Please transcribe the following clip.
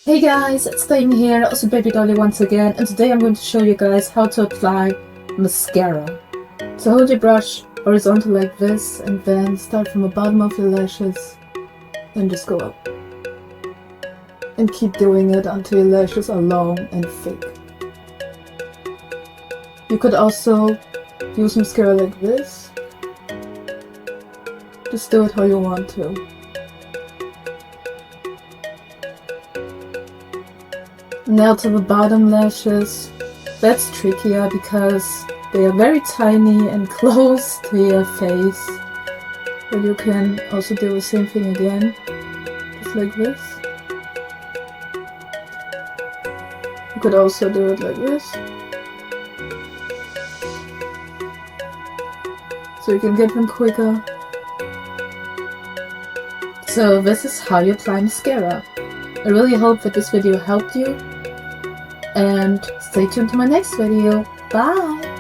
Hey guys, it's Thing here, also Baby Dolly once again, and today I'm going to show you guys how to apply mascara. So hold your brush horizontal like this and then start from the bottom of your lashes and just go up. And keep doing it until your lashes are long and thick. You could also use mascara like this. Just do it how you want to. Now to the bottom lashes. That's trickier because they are very tiny and close to your face. But you can also do the same thing again, just like this. You could also do it like this. So you can get them quicker. So this is how you apply mascara. I really hope that this video helped you. And stay tuned to my next video. Bye!